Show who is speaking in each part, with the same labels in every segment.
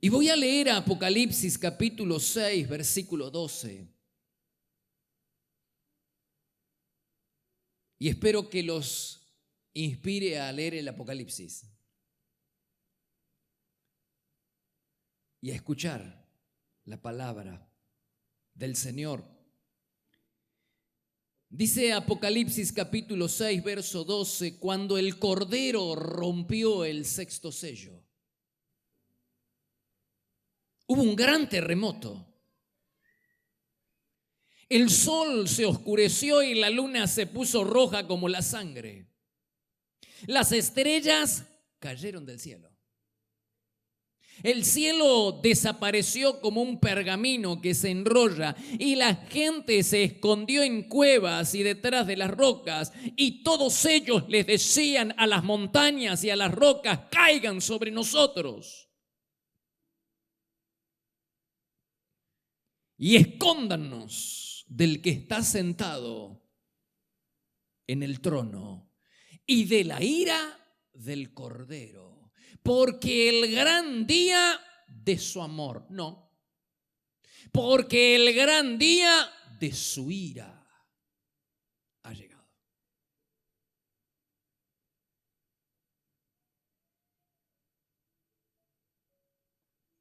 Speaker 1: Y voy a leer Apocalipsis capítulo 6, versículo 12. Y espero que los inspire a leer el Apocalipsis y a escuchar la palabra del Señor. Dice Apocalipsis capítulo 6, verso 12, cuando el Cordero rompió el sexto sello, hubo un gran terremoto. El sol se oscureció y la luna se puso roja como la sangre. Las estrellas cayeron del cielo. El cielo desapareció como un pergamino que se enrolla y la gente se escondió en cuevas y detrás de las rocas, y todos ellos les decían a las montañas y a las rocas: caigan sobre nosotros y escóndanos del que está sentado en el trono y de la ira del Cordero, porque el gran día de su amor, no, porque el gran día de su ira ha llegado.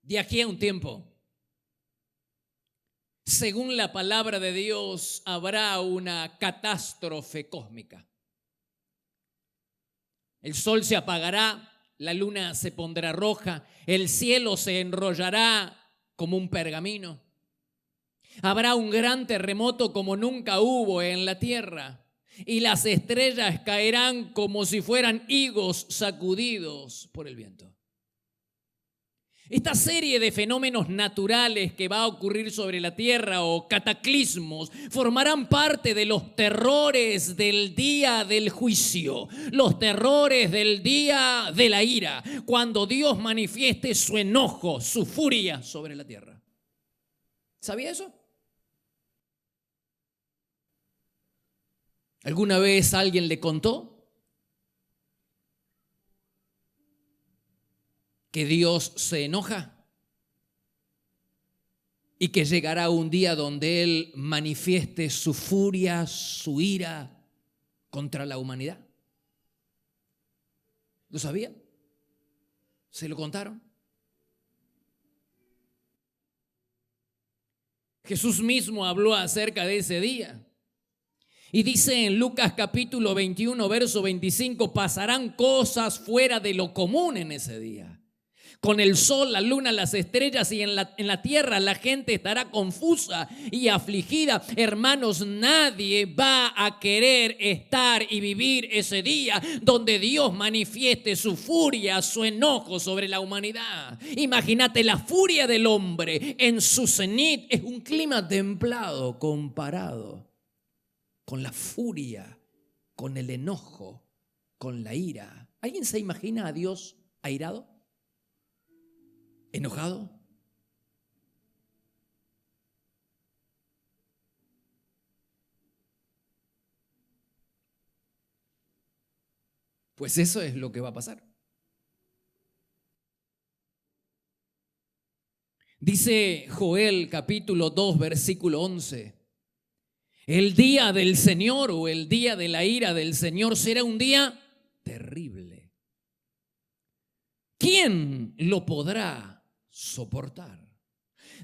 Speaker 1: De aquí a un tiempo, según la palabra de Dios, habrá una catástrofe cósmica. El sol se apagará, la luna se pondrá roja, el cielo se enrollará como un pergamino. Habrá un gran terremoto como nunca hubo en la tierra, y las estrellas caerán como si fueran higos sacudidos por el viento. Esta serie de fenómenos naturales que va a ocurrir sobre la tierra, o cataclismos, formarán parte de los terrores del día del juicio, los terrores del día de la ira, cuando Dios manifieste su enojo, su furia sobre la tierra. ¿Sabía eso? ¿Alguna vez alguien le contó que Dios se enoja y que llegará un día donde Él manifieste su furia, su ira contra la humanidad? ¿Lo sabía? ¿Se lo contaron? Jesús mismo habló acerca de ese día. Y dice en Lucas capítulo 21, verso 25, pasarán cosas fuera de lo común en ese día. Con el sol, la luna, las estrellas, y en la tierra la gente estará confusa y afligida. Hermanos, nadie va a querer estar y vivir ese día donde Dios manifieste su furia, su enojo sobre la humanidad. Imagínate, la furia del hombre en su cenit es un clima templado comparado con la furia, con el enojo, con la ira. ¿Alguien se imagina a Dios airado? ¿Enojado? Pues eso es lo que va a pasar. Dice Joel capítulo 2, versículo 11. El día del Señor, o el día de la ira del Señor, será un día terrible. ¿Quién lo podrá soportar?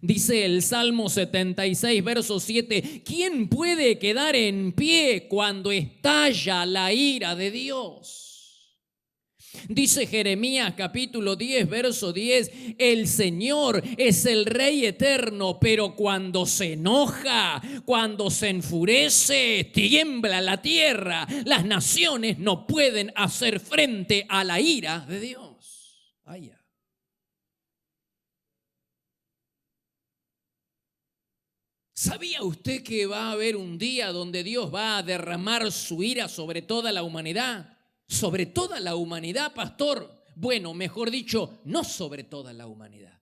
Speaker 1: Dice el Salmo 76, verso 7, ¿quién puede quedar en pie cuando estalla la ira de Dios? Dice Jeremías capítulo 10, verso 10, el Señor es el Rey eterno, pero cuando se enoja, cuando se enfurece, tiembla la tierra. Las naciones no pueden hacer frente a la ira de Dios. Vaya. ¿Sabía usted que va a haber un día donde Dios va a derramar su ira sobre toda la humanidad? ¿Sobre toda la humanidad, pastor? Bueno, mejor dicho, no sobre toda la humanidad.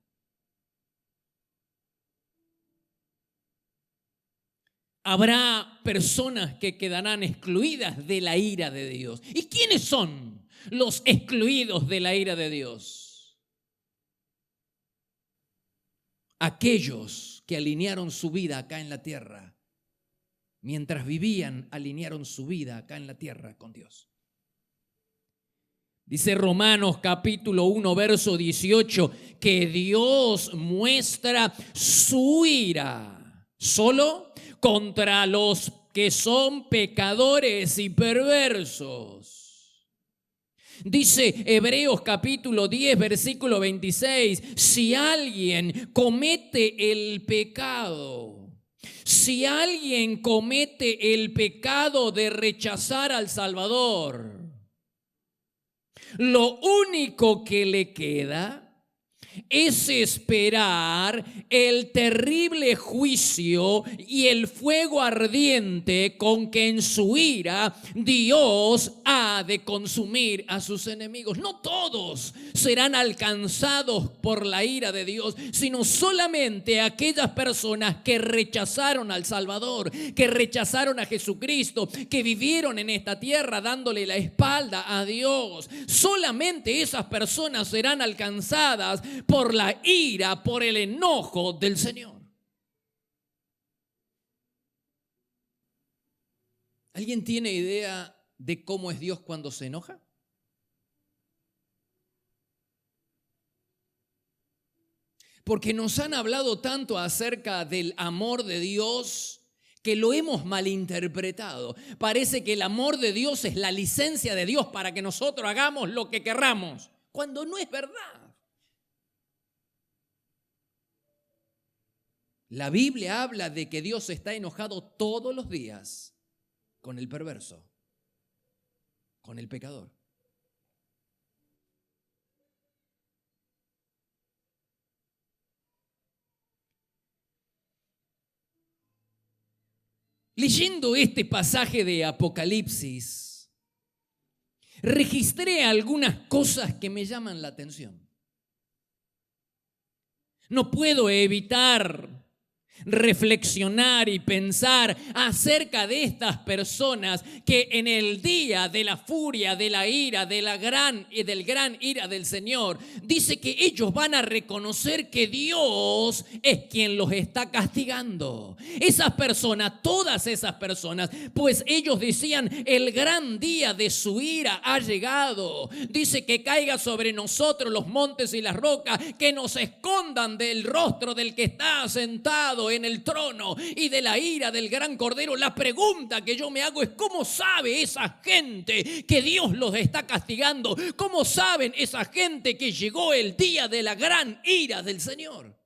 Speaker 1: Habrá personas que quedarán excluidas de la ira de Dios. ¿Y quiénes son los excluidos de la ira de Dios? aquellos que alinearon su vida acá en la tierra, mientras vivían, alinearon su vida acá en la tierra con Dios. Dice Romanos capítulo 1, verso 18, que Dios muestra su ira solo contra los que son pecadores y perversos. Dice Hebreos capítulo 10, versículo 26, si alguien comete el pecado, si alguien comete el pecado de rechazar al Salvador, lo único que le queda es esperar el terrible juicio y el fuego ardiente con que en su ira Dios ha de consumir a sus enemigos. No todos serán alcanzados por la ira de Dios, sino solamente aquellas personas que rechazaron al Salvador, que rechazaron a Jesucristo, que vivieron en esta tierra dándole la espalda a Dios. Solamente esas personas serán alcanzadas por la ira, por el enojo del Señor. ¿Alguien tiene idea de cómo es Dios cuando se enoja? Porque nos han hablado tanto acerca del amor de Dios que lo hemos malinterpretado. Parece que el amor de Dios es la licencia de Dios para que nosotros hagamos lo que querramos, cuando no es verdad. La Biblia habla de que Dios está enojado todos los días con el perverso, con el pecador. Leyendo este pasaje de Apocalipsis, registré algunas cosas que me llaman la atención. No puedo evitar reflexionar y pensar acerca de estas personas que en el día de la furia, de la ira, del gran ira del Señor, dice que ellos van a reconocer que Dios es quien los está castigando. Esas personas, todas esas personas, pues ellos decían, el gran día de su ira ha llegado. Dice que caiga sobre nosotros los montes y las rocas, que nos escondan del rostro del que está sentado en el trono y de la ira del gran cordero. La pregunta que yo me hago es: ¿cómo sabe esa gente que Dios los está castigando? ¿Cómo saben esa gente que llegó el día de la gran ira del Señor?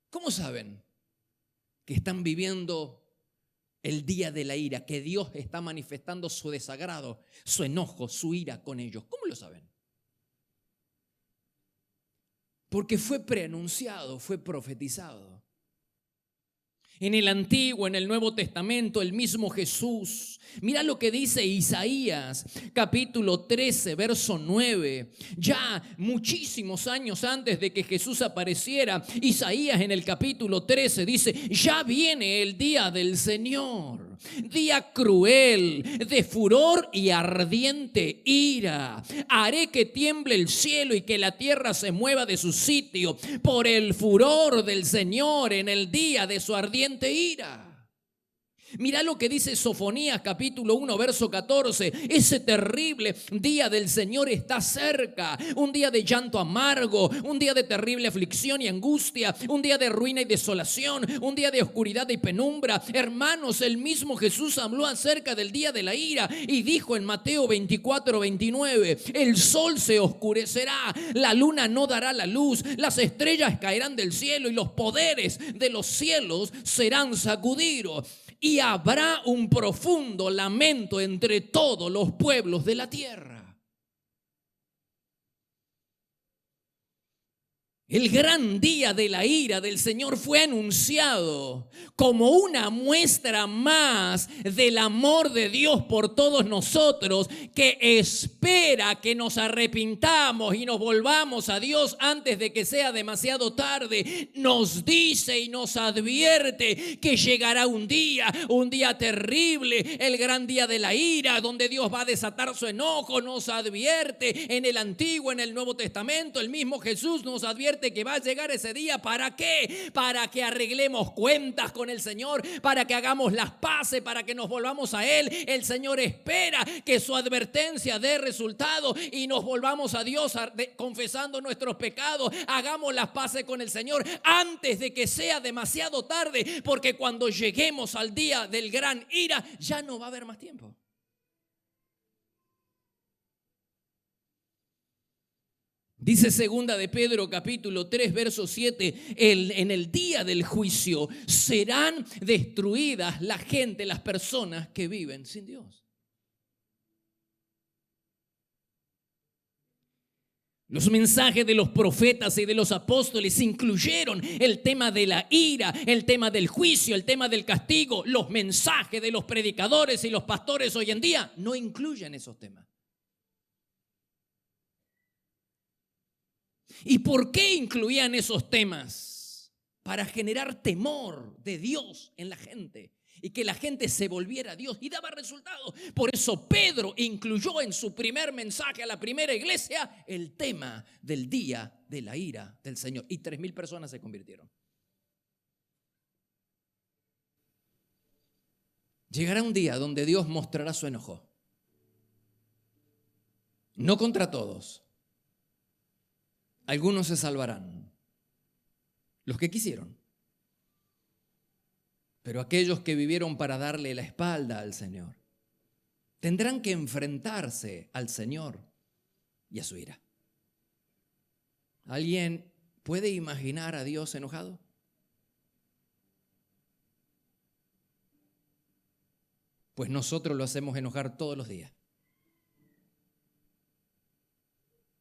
Speaker 1: ¿Cómo saben que están viviendo el día de la ira, que Dios está manifestando su desagrado, su enojo, su ira con ellos? ¿Cómo lo saben? Porque fue preanunciado, fue profetizado. En el Antiguo, en el Nuevo Testamento, el mismo Jesús. Mira lo que dice Isaías, capítulo 13, verso 9. Ya muchísimos años antes de que Jesús apareciera, Isaías en el capítulo 13 dice: ya viene el día del Señor, día cruel, de furor y ardiente ira. Haré que tiemble el cielo y que la tierra se mueva de su sitio por el furor del Señor en el día de su ardiente ira. Mira lo que dice Sofonías capítulo 1 verso 14. Ese terrible día del Señor está cerca. Un día de llanto amargo, un día de terrible aflicción y angustia, un día de ruina y desolación, un día de oscuridad y penumbra. Hermanos, el mismo Jesús habló acerca del día de la ira y dijo en Mateo 24:29: el sol se oscurecerá, la luna no dará la luz, las estrellas caerán del cielo y los poderes de los cielos serán sacudidos. Y habrá un profundo lamento entre todos los pueblos de la tierra. El gran día de la ira del Señor fue anunciado como una muestra más del amor de Dios por todos nosotros, que espera que nos arrepintamos y nos volvamos a Dios antes de que sea demasiado tarde. Nos dice y nos advierte que llegará un día terrible, el gran día de la ira, donde Dios va a desatar su enojo. Nos advierte en el Antiguo, en el Nuevo Testamento, el mismo Jesús nos advierte que va a llegar ese día. ¿Para qué? Para que arreglemos cuentas con el Señor, para que hagamos las paces, para que nos volvamos a Él. El Señor espera que su advertencia dé resultado y nos volvamos a Dios confesando nuestros pecados. Hagamos las paces con el Señor antes de que sea demasiado tarde, porque cuando lleguemos al día del gran ira ya no va a haber más tiempo. Dice segunda de Pedro capítulo 3 verso 7, en el día del juicio serán destruidas la gente, las personas que viven sin Dios. Los mensajes de los profetas y de los apóstoles incluyeron el tema de la ira, el tema del juicio, el tema del castigo. Los mensajes de los predicadores y los pastores hoy en día no incluyen esos temas. ¿Y por qué incluían esos temas? Para generar temor de Dios en la gente y que la gente se volviera a Dios, y daba resultados. Por eso Pedro incluyó en su primer mensaje a la primera iglesia el tema del día de la ira del Señor, y 3,000 personas se convirtieron. Llegará un día donde Dios mostrará su enojo, no contra todos. Algunos se salvarán, los que quisieron, pero aquellos que vivieron para darle la espalda al Señor tendrán que enfrentarse al Señor y a su ira. ¿Alguien puede imaginar a Dios enojado? Pues nosotros lo hacemos enojar todos los días,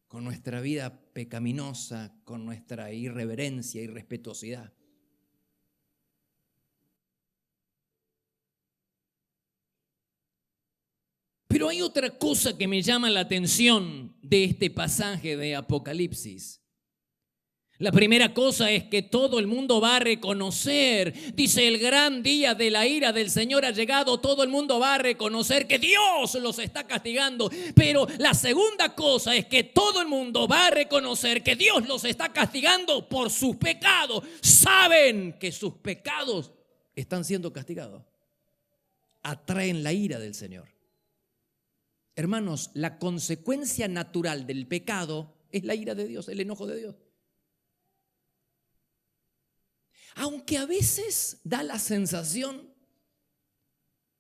Speaker 1: con nuestra vida pecaminosa, con nuestra irreverencia y irrespetuosidad. Pero hay otra cosa que me llama la atención de este pasaje de Apocalipsis. La primera cosa es que todo el mundo va a reconocer, dice, el gran día de la ira del Señor ha llegado. Todo el mundo va a reconocer que Dios los está castigando. Pero la segunda cosa es que todo el mundo va a reconocer que Dios los está castigando por sus pecados. Saben que sus pecados están siendo castigados. Atraen la ira del Señor. Hermanos, la consecuencia natural del pecado es la ira de Dios, el enojo de Dios. Aunque a veces da la sensación,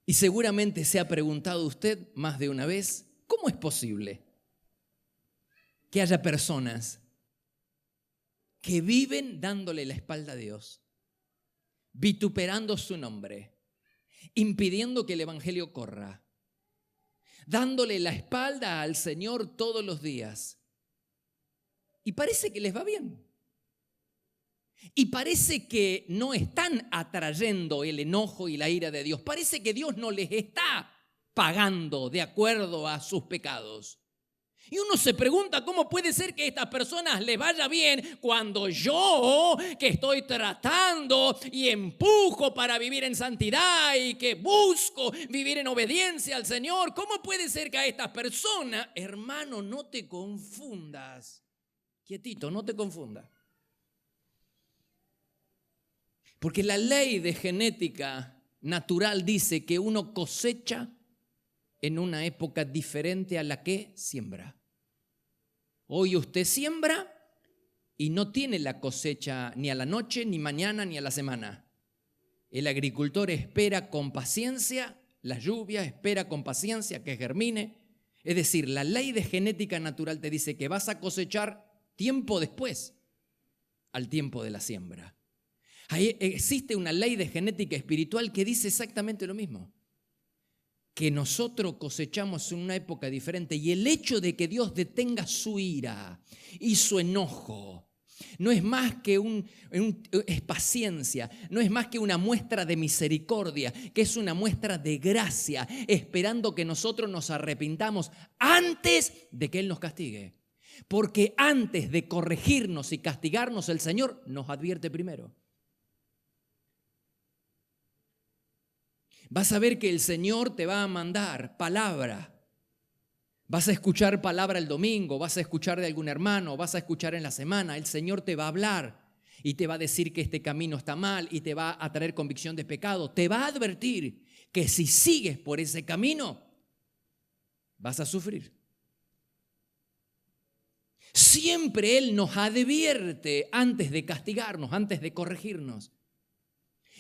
Speaker 1: y seguramente se ha preguntado usted más de una vez, ¿cómo es posible que haya personas que viven dándole la espalda a Dios, vituperando su nombre, impidiendo que el evangelio corra, dándole la espalda al Señor todos los días, y parece que les va bien? Y parece que no están atrayendo el enojo y la ira de Dios. Parece que Dios no les está pagando de acuerdo a sus pecados. Y uno se pregunta, ¿cómo puede ser que a estas personas les vaya bien cuando yo, que estoy tratando y empujo para vivir en santidad y que busco vivir en obediencia al Señor? ¿Cómo puede ser que a estas personas, hermano, no te confundas? Quietito, no te confundas. Porque la ley de genética natural dice que uno cosecha en una época diferente a la que siembra. Hoy usted siembra y no tiene la cosecha ni a la noche, ni mañana, ni a la semana. El agricultor espera con paciencia la lluvia, espera con paciencia que germine. Es decir, la ley de genética natural te dice que vas a cosechar tiempo después al tiempo de la siembra. Ahí existe una ley de genética espiritual que dice exactamente lo mismo. Que nosotros cosechamos en una época diferente, y el hecho de que Dios detenga su ira y su enojo No es más que es paciencia, no es más que una muestra de misericordia, que es una muestra de gracia, esperando que nosotros nos arrepintamos antes de que Él nos castigue. Porque antes de corregirnos y castigarnos, el Señor nos advierte primero. Vas a ver que el Señor te va a mandar palabra. Vas a escuchar palabra el domingo, vas a escuchar de algún hermano, vas a escuchar en la semana. El Señor te va a hablar y te va a decir que este camino está mal y te va a traer convicción de pecado. Te va a advertir que si sigues por ese camino, vas a sufrir. Siempre Él nos advierte antes de castigarnos, antes de corregirnos.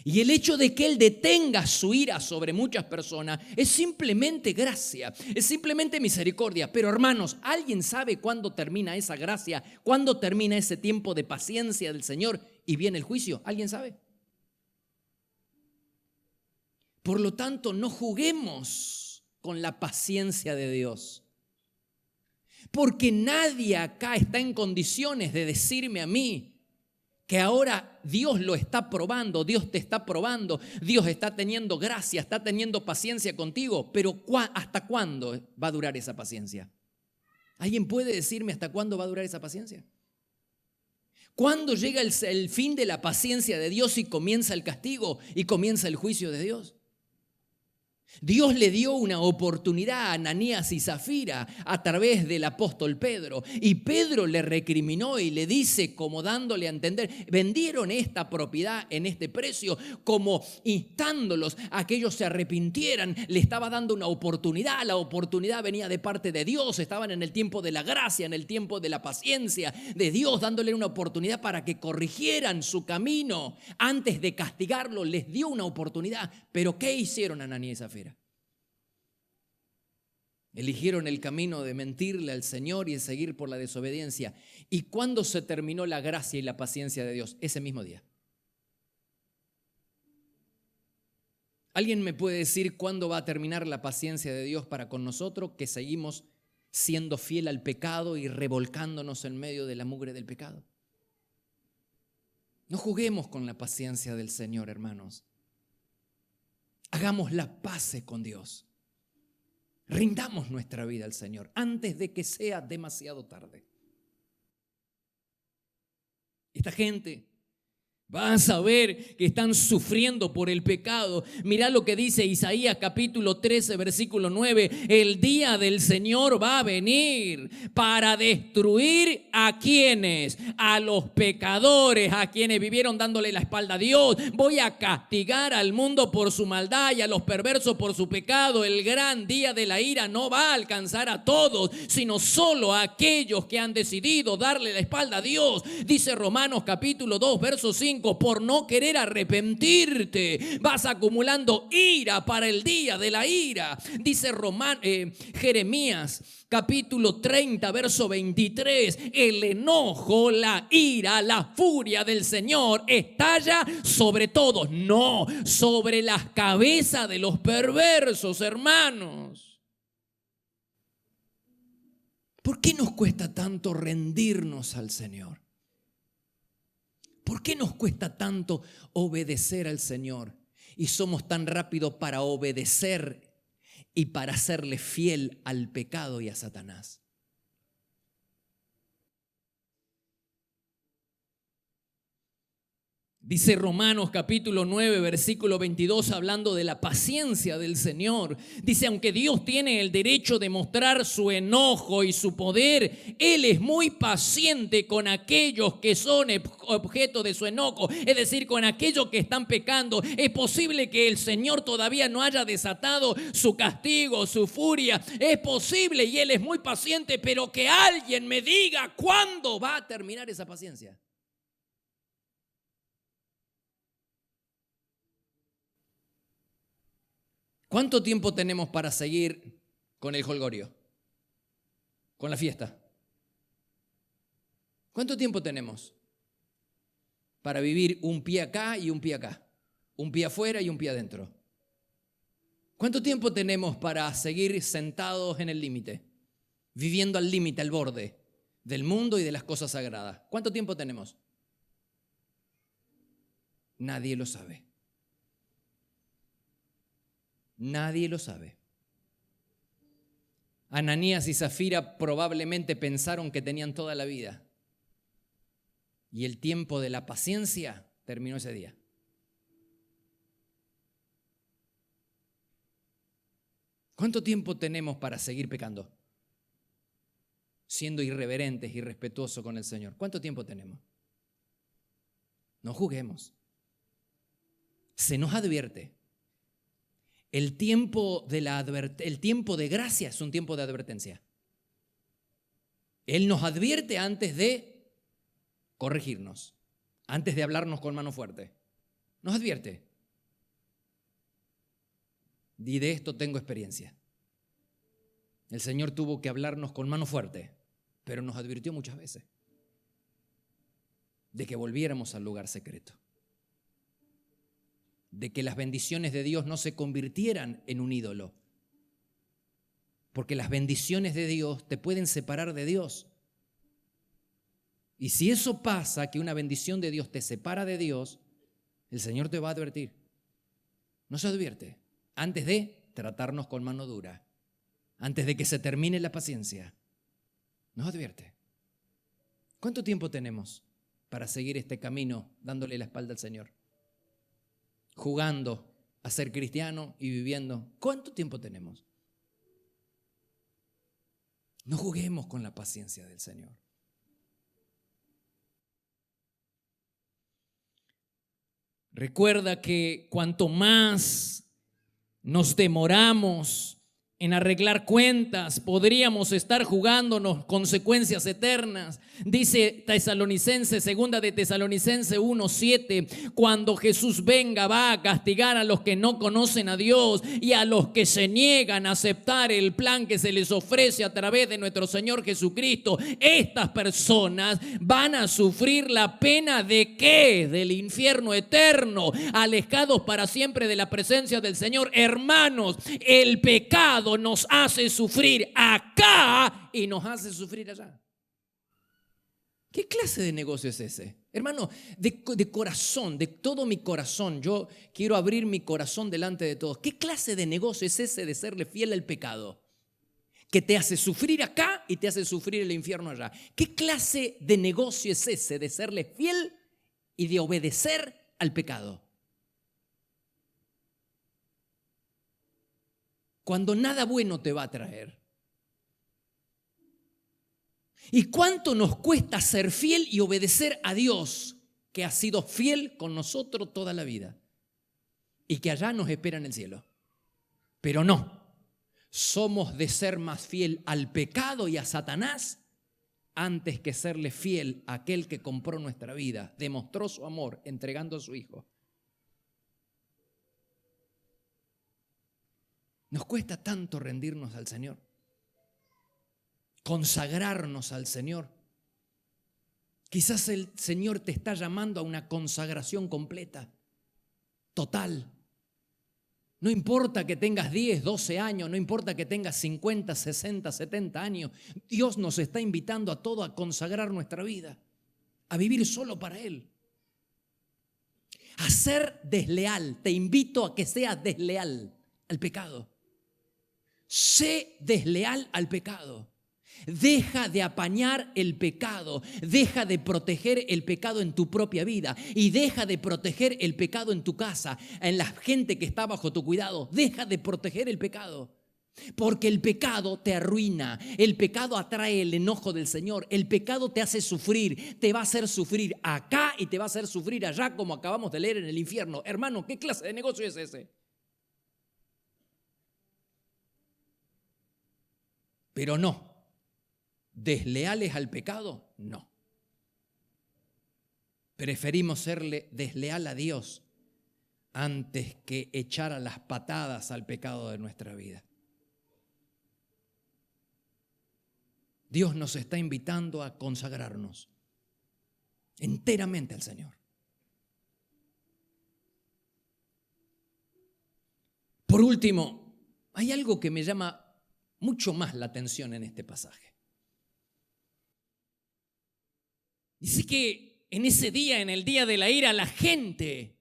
Speaker 1: Y el hecho de que Él detenga su ira sobre muchas personas es simplemente gracia, es simplemente misericordia. Pero hermanos, ¿alguien sabe cuándo termina esa gracia? ¿Cuándo termina ese tiempo de paciencia del Señor y viene el juicio? ¿Alguien sabe? Por lo tanto, no juguemos con la paciencia de Dios. Porque nadie acá está en condiciones de decirme a mí que ahora Dios lo está probando, Dios te está probando, Dios está teniendo gracia, está teniendo paciencia contigo, pero ¿hasta cuándo va a durar esa paciencia? ¿Alguien puede decirme hasta cuándo va a durar esa paciencia? ¿Cuándo llega el fin de la paciencia de Dios y comienza el castigo y comienza el juicio de Dios? Dios le dio una oportunidad a Ananías y Zafira a través del apóstol Pedro. Y Pedro le recriminó y le dice, como dándole a entender, vendieron esta propiedad en este precio, como instándolos a que ellos se arrepintieran. Le estaba dando una oportunidad. La oportunidad venía de parte de Dios. Estaban en el tiempo de la gracia, en el tiempo de la paciencia de Dios, dándole una oportunidad para que corrigieran su camino. Antes de castigarlo, les dio una oportunidad. Pero ¿qué hicieron Ananías y Zafira? Eligieron el camino de mentirle al Señor y de seguir por la desobediencia. ¿Y cuándo se terminó la gracia y la paciencia de Dios? Ese mismo día. ¿Alguien me puede decir cuándo va a terminar la paciencia de Dios para con nosotros, que seguimos siendo fiel al pecado y revolcándonos en medio de la mugre del pecado? No juguemos con la paciencia del Señor, hermanos. Hagamos la paz con Dios. Rindamos nuestra vida al Señor antes de que sea demasiado tarde. Esta gente va a saber que están sufriendo por el pecado. Mirá lo que dice Isaías capítulo 13, versículo 9. El día del Señor va a venir para destruir a quienes, a los pecadores, a quienes vivieron dándole la espalda a Dios. Voy a castigar al mundo por su maldad y a los perversos por su pecado. El gran día de la ira no va a alcanzar a todos, sino solo a aquellos que han decidido darle la espalda a Dios. Dice Romanos capítulo 2, verso 5. Por no querer arrepentirte, vas acumulando ira para el día de la ira. Dice Jeremías capítulo 30, verso 23. El enojo, la ira, la furia del Señor estalla sobre todos, no sobre las cabezas de los perversos, hermanos. ¿Por qué nos cuesta tanto rendirnos al Señor? ¿Por qué nos cuesta tanto obedecer al Señor? Y somos tan rápidos para obedecer y para serle fiel al pecado y a Satanás. Dice Romanos capítulo 9, versículo 22, hablando de la paciencia del Señor. Dice, aunque Dios tiene el derecho de mostrar su enojo y su poder, Él es muy paciente con aquellos que son objeto de su enojo, es decir, con aquellos que están pecando. Es posible que el Señor todavía no haya desatado su castigo, su furia. Es posible y Él es muy paciente, pero que alguien me diga cuándo va a terminar esa paciencia. ¿Cuánto tiempo tenemos para seguir con el jolgorio? Con la fiesta. ¿Cuánto tiempo tenemos para vivir un pie acá y un pie acá? Un pie afuera y un pie adentro. ¿Cuánto tiempo tenemos para seguir sentados en el límite? Viviendo al límite, al borde. del mundo y de las cosas sagradas. ¿Cuánto tiempo tenemos? Nadie lo sabe. Nadie lo sabe. Ananías y Zafira probablemente pensaron que tenían toda la vida. Y el tiempo de la paciencia terminó ese día. ¿Cuánto tiempo tenemos para seguir pecando? Siendo irreverentes, irrespetuosos con el Señor. ¿Cuánto tiempo tenemos? No juguemos. Se nos advierte. El tiempo de gracia es un tiempo de advertencia. Él nos advierte antes de corregirnos, antes de hablarnos con mano fuerte. Nos advierte. Y de esto tengo experiencia. El Señor tuvo que hablarnos con mano fuerte, pero nos advirtió muchas veces de que volviéramos al lugar secreto, de que las bendiciones de Dios no se convirtieran en un ídolo, porque las bendiciones de Dios te pueden separar de Dios. Y si eso pasa, que una bendición de Dios te separa de Dios, el Señor te va a advertir. No se advierte antes de tratarnos con mano dura, antes de que se termine la paciencia. Nos advierte. ¿Cuánto tiempo tenemos para seguir este camino dándole la espalda al Señor? Jugando a ser cristiano y viviendo. ¿Cuánto tiempo tenemos? No juguemos con la paciencia del Señor. Recuerda que cuanto más nos demoramos en arreglar cuentas, podríamos estar jugándonos consecuencias eternas. Dice Tesalonicenses, segunda de Tesalonicenses 1:7, cuando Jesús venga va a castigar a los que no conocen a Dios y a los que se niegan a aceptar el plan que se les ofrece a través de nuestro Señor Jesucristo. Estas personas van a sufrir la pena ¿de qué? Del infierno eterno, alejados para siempre de la presencia del Señor. Hermanos, el pecado nos hace sufrir acá y nos hace sufrir allá. ¿Qué clase de negocio es ese? Hermano, de corazón, de todo mi corazón, yo quiero abrir mi corazón delante de todos. ¿Qué clase de negocio es ese de serle fiel al pecado? Que te hace sufrir acá y te hace sufrir el infierno allá. ¿Qué clase de negocio es ese de serle fiel y de obedecer al pecado? Cuando nada bueno te va a traer. ¿Y cuánto nos cuesta ser fiel y obedecer a Dios, que ha sido fiel con nosotros toda la vida y que allá nos espera en el cielo? Pero no, somos de ser más fiel al pecado y a Satanás antes que serle fiel a aquel que compró nuestra vida, demostró su amor entregando a su Hijo. Nos cuesta tanto rendirnos al Señor, consagrarnos al Señor. Quizás el Señor te está llamando a una consagración completa, total. No importa que tengas 10, 12 años, no importa que tengas 50, 60, 70 años. Dios nos está invitando a todos a consagrar nuestra vida, a vivir solo para Él. A ser desleal. Te invito a que seas desleal al pecado. Sé desleal al pecado. Deja de apañar el pecado. Deja de proteger el pecado en tu propia vida. Y deja de proteger el pecado en tu casa, en la gente que está bajo tu cuidado. Deja de proteger el pecado. Porque el pecado te arruina. El pecado atrae el enojo del Señor. El pecado te hace sufrir. Te va a hacer sufrir acá y te va a hacer sufrir allá, como acabamos de leer en el infierno. Hermano, ¿qué clase de negocio es ese? Pero no. ¿Desleales al pecado? No. Preferimos serle desleal a Dios antes que echar a las patadas al pecado de nuestra vida. Dios nos está invitando a consagrarnos enteramente al Señor. Por último, hay algo que me llama mucho más la atención en este pasaje. Dice que en ese día, en el día de la ira, la gente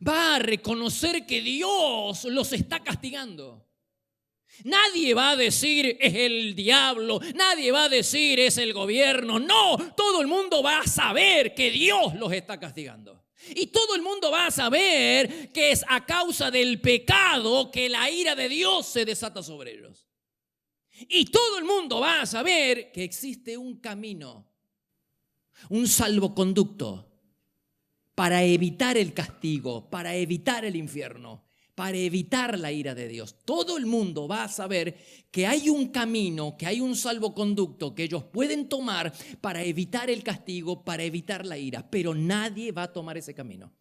Speaker 1: va a reconocer que Dios los está castigando. Nadie va a decir es el diablo, nadie va a decir es el gobierno. No, todo el mundo va a saber que Dios los está castigando. Y todo el mundo va a saber que es a causa del pecado que la ira de Dios se desata sobre ellos. Y todo el mundo va a saber que existe un camino, un salvoconducto para evitar el castigo, para evitar el infierno, para evitar la ira de Dios. Todo el mundo va a saber que hay un camino, que hay un salvoconducto que ellos pueden tomar para evitar el castigo, para evitar la ira, pero nadie va a tomar ese camino.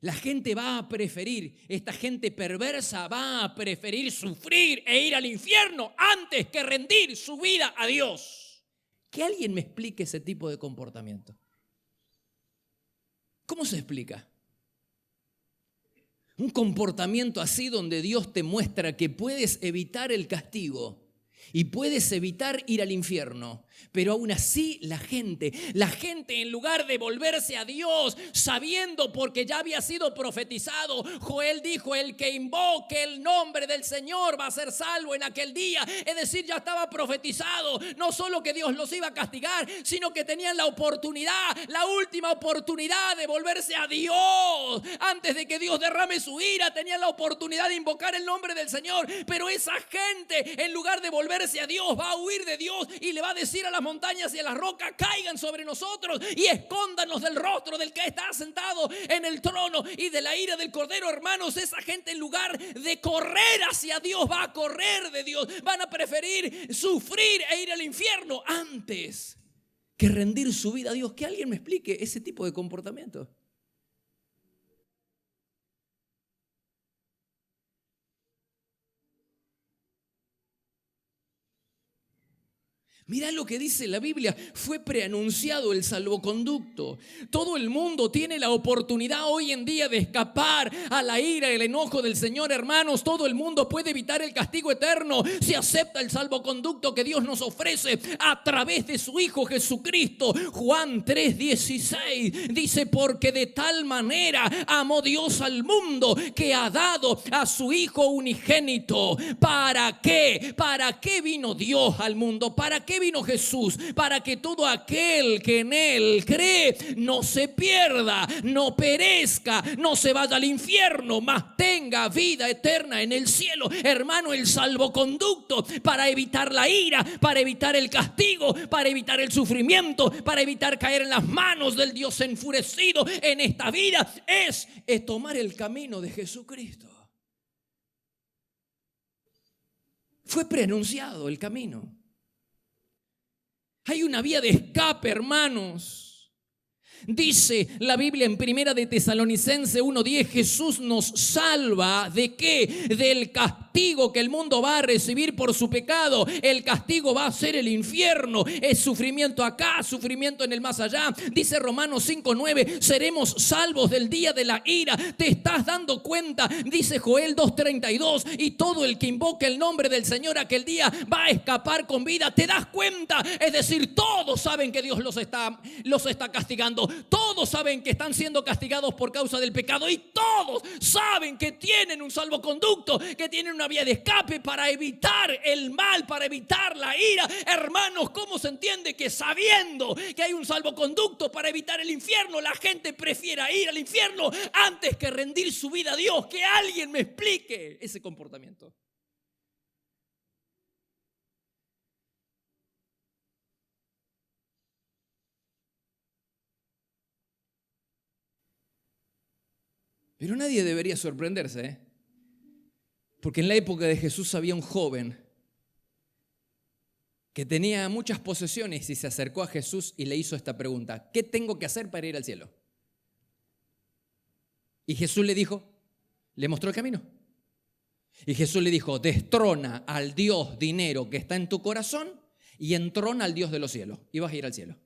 Speaker 1: La gente va a preferir, esta gente perversa va a preferir sufrir e ir al infierno antes que rendir su vida a Dios. Que alguien me explique ese tipo de comportamiento. ¿Cómo se explica? Un comportamiento así donde Dios te muestra que puedes evitar el castigo y puedes evitar ir al infierno. Pero aún así la gente en lugar de volverse a Dios, sabiendo porque ya había sido profetizado, Joel dijo, el que invoque el nombre del Señor va a ser salvo en aquel día. Es decir, ya estaba profetizado, no solo que Dios los iba a castigar, sino que tenían la oportunidad, la última oportunidad de volverse a Dios. Antes de que Dios derrame su ira, tenían la oportunidad de invocar el nombre del Señor. Pero esa gente, en lugar de volverse a Dios, va a huir de Dios y le va a decir a las montañas y a las rocas, caigan sobre nosotros y escóndanos del rostro del que está sentado en el trono y de la ira del Cordero. Hermanos, esa gente en lugar de correr hacia Dios, va a correr de Dios. Van a preferir sufrir e ir al infierno antes que rendir su vida a Dios. Que alguien me explique ese tipo de comportamiento. Mirá lo que dice la Biblia, fue preanunciado el salvoconducto. Todo el mundo tiene la oportunidad hoy en día de escapar a la ira y el enojo del Señor, hermanos. Todo el mundo puede evitar el castigo eterno si acepta el salvoconducto que Dios nos ofrece a través de su Hijo Jesucristo. Juan 3:16 dice, porque de tal manera amó Dios al mundo que ha dado a su Hijo unigénito. ¿Para qué? ¿Para qué vino Dios al mundo? ¿Para qué vino Jesús? Para que todo aquel que en Él cree no se pierda, no perezca, no se vaya al infierno, mas tenga vida eterna en el cielo. Hermano, el salvoconducto para evitar la ira, para evitar el castigo, para evitar el sufrimiento, para evitar caer en las manos del Dios enfurecido en esta vida es tomar el camino de Jesucristo. Fue preanunciado el camino. Hay una vía de escape, hermanos. Dice la Biblia en Primera de Tesalonicenses 1:10, Jesús nos salva ¿de qué? Del castigo que el mundo va a recibir por su pecado. El castigo va a ser el infierno. Es sufrimiento acá, sufrimiento en el más allá. Dice Romanos 5:9, seremos salvos del día de la ira. ¿Te estás dando cuenta? Dice Joel 2:32, y todo el que invoque el nombre del Señor aquel día va a escapar con vida. ¿Te das cuenta? Es decir, todos saben que Dios los está castigando. Todos saben que están siendo castigados por causa del pecado y todos saben que tienen un salvoconducto, que tienen una vía de escape para evitar el mal, para evitar la ira. Hermanos, ¿cómo se entiende que sabiendo que hay un salvoconducto para evitar el infierno, la gente prefiera ir al infierno antes que rendir su vida a Dios? Que alguien me explique ese comportamiento. Pero nadie debería sorprenderse, porque en la época de Jesús había un joven que tenía muchas posesiones y se acercó a Jesús y le hizo esta pregunta: ¿qué tengo que hacer para ir al cielo? Y Jesús le mostró el camino. Y Jesús le dijo: destrona al Dios dinero que está en tu corazón y entrona al Dios de los cielos y vas a ir al cielo.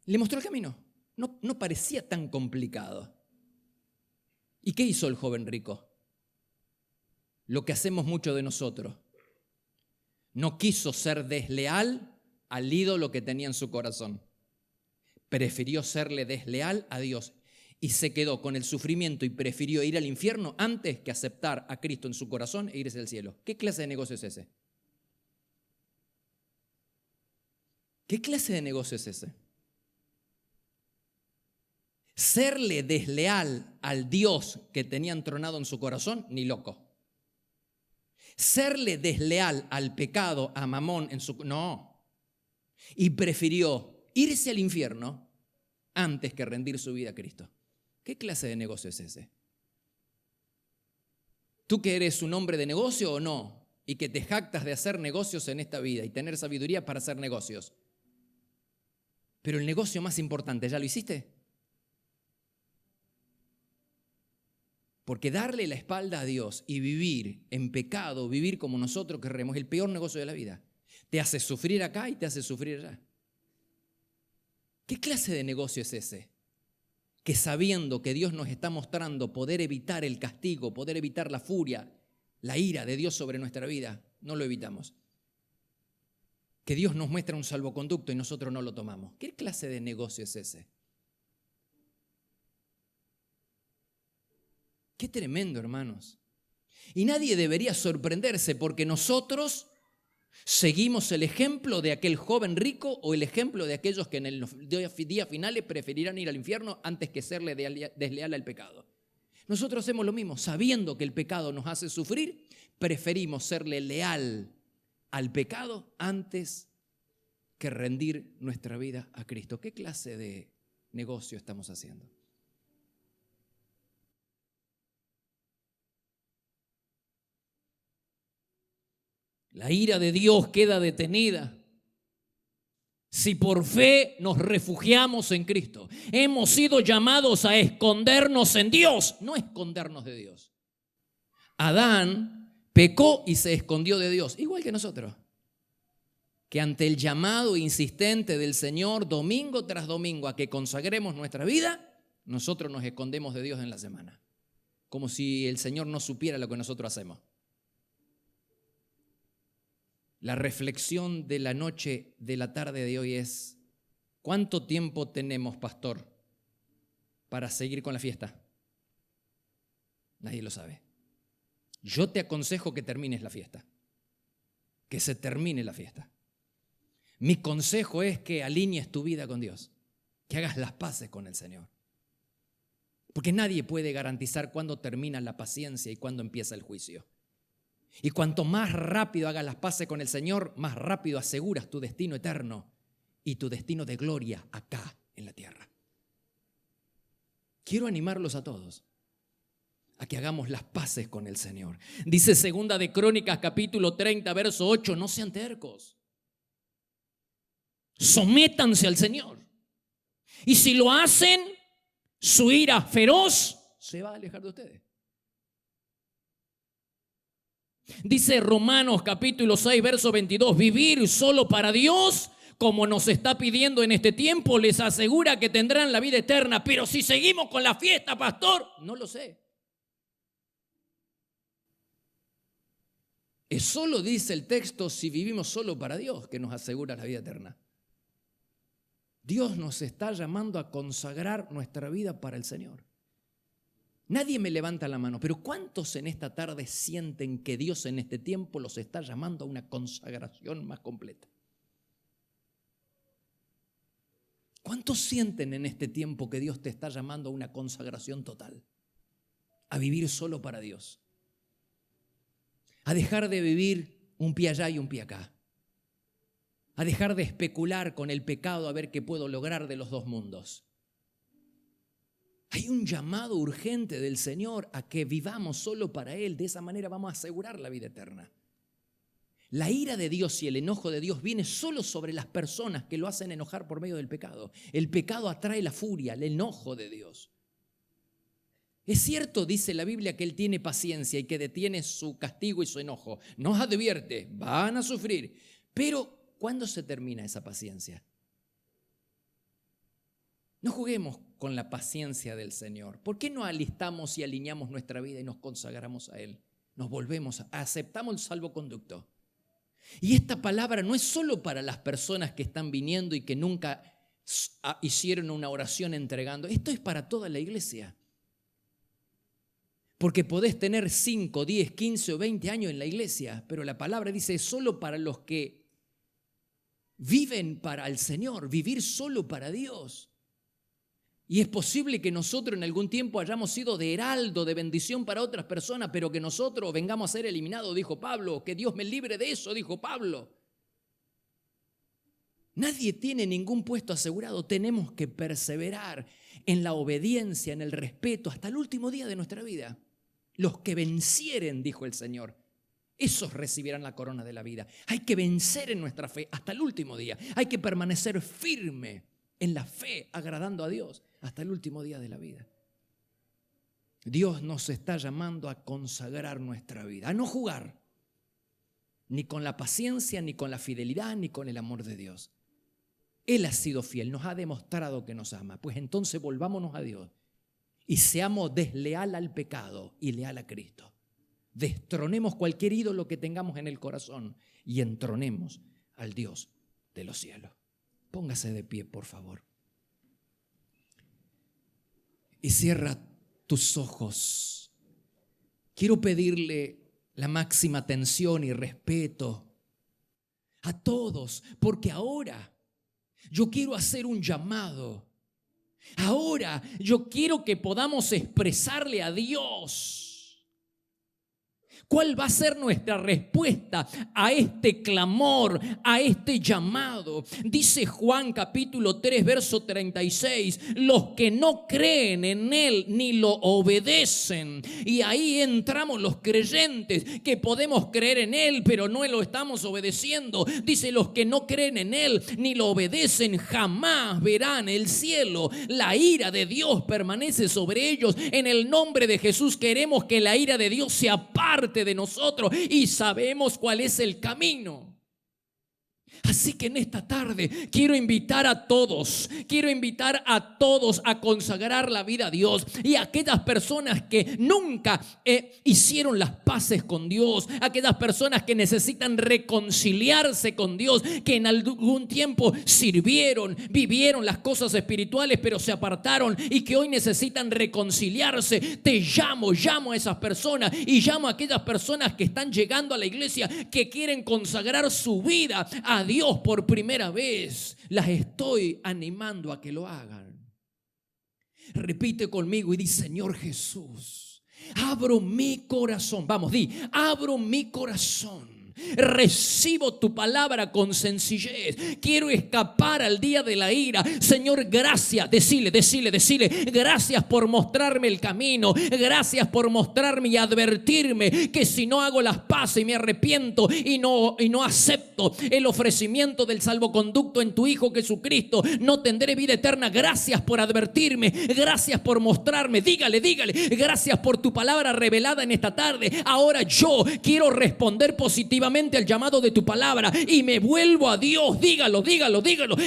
Speaker 1: Le mostró el camino. No parecía tan complicado. ¿Y qué hizo el joven rico? Lo que hacemos muchos de nosotros. No quiso ser desleal al ídolo que tenía en su corazón. Prefirió serle desleal a Dios y se quedó con el sufrimiento y prefirió ir al infierno antes que aceptar a Cristo en su corazón e irse al cielo. ¿Qué clase de negocio es ese? ¿Qué clase de negocio es ese? Serle desleal al Dios que tenía entronado en su corazón, ni loco. Serle desleal al pecado, a Mamón en su... No. Y prefirió irse al infierno antes que rendir su vida a Cristo. ¿Qué clase de negocio es ese? ¿Tú que eres un hombre de negocio o no? Y que te jactas de hacer negocios en esta vida y tener sabiduría para hacer negocios. Pero el negocio más importante, ¿ya lo hiciste? Porque darle la espalda a Dios y vivir en pecado, vivir como nosotros queremos, es el peor negocio de la vida. Te hace sufrir acá y te hace sufrir allá. ¿Qué clase de negocio es ese? Que sabiendo que Dios nos está mostrando poder evitar el castigo, poder evitar la furia, la ira de Dios sobre nuestra vida, no lo evitamos. Que Dios nos muestra un salvoconducto y nosotros no lo tomamos. ¿Qué clase de negocio es ese? Qué tremendo, hermanos. Y nadie debería sorprenderse porque nosotros seguimos el ejemplo de aquel joven rico o el ejemplo de aquellos que en el día finales preferirán ir al infierno antes que serle desleal al pecado. Nosotros hacemos lo mismo, sabiendo que el pecado nos hace sufrir, preferimos serle leal al pecado antes que rendir nuestra vida a Cristo. ¿Qué clase de negocio estamos haciendo? La ira de Dios queda detenida si por fe nos refugiamos en Cristo. Hemos sido llamados a escondernos en Dios, no escondernos de Dios. Adán pecó y se escondió de Dios, igual que nosotros. Que ante el llamado insistente del Señor domingo tras domingo a que consagremos nuestra vida, nosotros nos escondemos de Dios en la semana. Como si el Señor no supiera lo que nosotros hacemos. La reflexión de la noche, de la tarde de hoy es: ¿cuánto tiempo tenemos, pastor, para seguir con la fiesta? Nadie lo sabe. Yo te aconsejo que termines la fiesta, que se termine la fiesta. Mi consejo es que alinees tu vida con Dios, que hagas las paces con el Señor. Porque nadie puede garantizar cuándo termina la paciencia y cuándo empieza el juicio. Y cuanto más rápido hagas las paces con el Señor, más rápido aseguras tu destino eterno y tu destino de gloria acá en la tierra. Quiero animarlos a todos a que hagamos las paces con el Señor. Dice Segunda de Crónicas, capítulo 30, verso 8, no sean tercos. Sométanse al Señor. Y si lo hacen, su ira feroz se va a alejar de ustedes. Dice Romanos capítulo 6, verso 22, vivir solo para Dios, como nos está pidiendo en este tiempo, les asegura que tendrán la vida eterna. Pero si seguimos con la fiesta, pastor, no lo sé. Es solo, dice el texto, si vivimos solo para Dios, que nos asegura la vida eterna. Dios nos está llamando a consagrar nuestra vida para el Señor. Nadie me levanta la mano, pero ¿cuántos en esta tarde sienten que Dios en este tiempo los está llamando a una consagración más completa? ¿Cuántos sienten en este tiempo que Dios te está llamando a una consagración total? A vivir solo para Dios. A dejar de vivir un pie allá y un pie acá. A dejar de especular con el pecado a ver qué puedo lograr de los dos mundos. Hay un llamado urgente del Señor a que vivamos solo para Él. De esa manera vamos a asegurar la vida eterna. La ira de Dios y el enojo de Dios viene solo sobre las personas que lo hacen enojar por medio del pecado. El pecado atrae la furia, el enojo de Dios. Es cierto, dice la Biblia, que Él tiene paciencia y que detiene su castigo y su enojo. Nos advierte, van a sufrir. Pero, ¿cuándo se termina esa paciencia? No juguemos con la paciencia del Señor. ¿Por qué no alistamos y alineamos nuestra vida y nos consagramos a Él? Nos volvemos, aceptamos el salvoconducto. Y esta palabra no es solo para las personas que están viniendo y que nunca hicieron una oración entregando. Esto es para toda la iglesia. Porque podés tener 5, 10, 15 o 20 años en la iglesia, pero la palabra dice es solo para los que viven para el Señor, vivir solo para Dios. Y es posible que nosotros en algún tiempo hayamos sido de heraldo, de bendición para otras personas, pero que nosotros vengamos a ser eliminados, dijo Pablo. Que Dios me libre de eso, dijo Pablo. Nadie tiene ningún puesto asegurado. Tenemos que perseverar en la obediencia, en el respeto, hasta el último día de nuestra vida. Los que vencieren, dijo el Señor, esos recibirán la corona de la vida. Hay que vencer en nuestra fe hasta el último día. Hay que permanecer firme en la fe, agradando a Dios hasta el último día de la vida. Dios nos está llamando a consagrar nuestra vida, a no jugar ni con la paciencia, ni con la fidelidad, ni con el amor de Dios. Él ha sido fiel, nos ha demostrado que nos ama. Pues entonces volvámonos a Dios y seamos desleal al pecado y leal a Cristo. Destronemos cualquier ídolo que tengamos en el corazón y entronemos al Dios de los cielos. Póngase de pie, por favor. Y cierra tus ojos. Quiero pedirle la máxima atención y respeto a todos, porque ahora yo quiero hacer un llamado. Ahora yo quiero que podamos expresarle a Dios ¿cuál va a ser nuestra respuesta a este clamor, a este llamado? Dice Juan capítulo 3, verso 36, los que no creen en Él ni lo obedecen. Y ahí entramos los creyentes que podemos creer en Él, pero no lo estamos obedeciendo. Dice, los que no creen en Él ni lo obedecen jamás verán el cielo. La ira de Dios permanece sobre ellos. En el nombre de Jesús queremos que la ira de Dios se aparte de nosotros y sabemos cuál es el camino. Así que en esta tarde quiero invitar a todos a consagrar la vida a Dios. Y a aquellas personas que nunca hicieron las paces con Dios, aquellas personas que necesitan reconciliarse con Dios, que en algún tiempo sirvieron, vivieron las cosas espirituales, pero se apartaron y que hoy necesitan reconciliarse. Te llamo a esas personas y llamo a aquellas personas que están llegando a la iglesia, que quieren consagrar su vida a Dios por primera vez. Las estoy animando a que lo hagan. Repite conmigo y di: Señor Jesús, abro mi corazón. Vamos, di: abro mi corazón. Recibo tu palabra con sencillez. Quiero escapar al día de la ira. Señor, gracias. Decile. Gracias por mostrarme el camino. Gracias por mostrarme y advertirme que si no hago las paces y me arrepiento y no acepto el ofrecimiento del salvoconducto en tu Hijo Jesucristo, no tendré vida eterna. Gracias por advertirme. Gracias por mostrarme. Dígale. Gracias por tu palabra revelada en esta tarde. Ahora yo quiero responder positivamente al llamado de tu palabra y me vuelvo a Dios. Dígalo.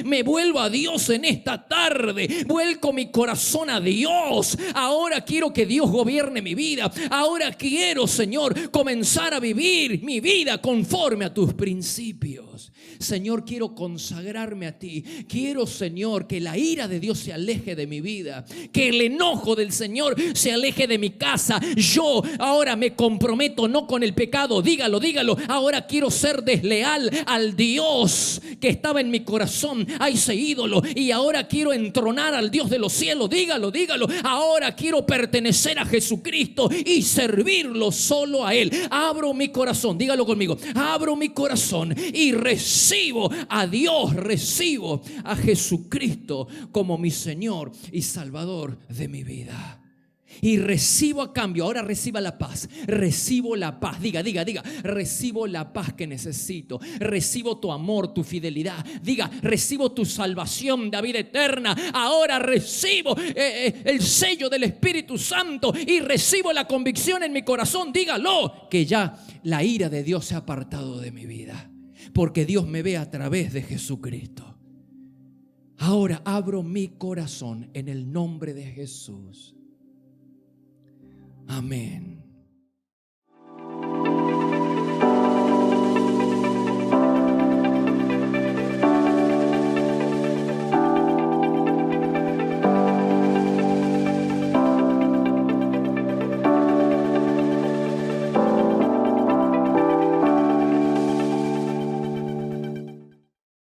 Speaker 1: Me vuelvo a Dios en esta tarde. Vuelco mi corazón a Dios. Ahora quiero que Dios gobierne mi vida. Ahora quiero, Señor, comenzar a vivir mi vida conforme a tus principios. Señor, quiero consagrarme a ti. Quiero, Señor, que la ira de Dios se aleje de mi vida, que el enojo del Señor se aleje de mi casa. Yo ahora me comprometo no con el pecado. Dígalo. Ahora quiero ser desleal al Dios que estaba en mi corazón, a ese ídolo, y ahora quiero entronar al Dios de los cielos. Dígalo. Ahora quiero pertenecer a Jesucristo y servirlo solo a Él. Abro mi corazón. Dígalo conmigo. Abro mi corazón y recibo a Dios, recibo a Jesucristo como mi Señor y Salvador de mi vida. Y recibo a cambio, ahora reciba la paz. Recibo la paz, diga. Recibo la paz que necesito. Recibo tu amor, tu fidelidad. Diga, recibo tu salvación de vida eterna. Ahora recibo el sello del Espíritu Santo y recibo la convicción en mi corazón. Dígalo, que ya la ira de Dios se ha apartado de mi vida, porque Dios me ve a través de Jesucristo. Ahora abro mi corazón en el nombre de Jesús. Amén.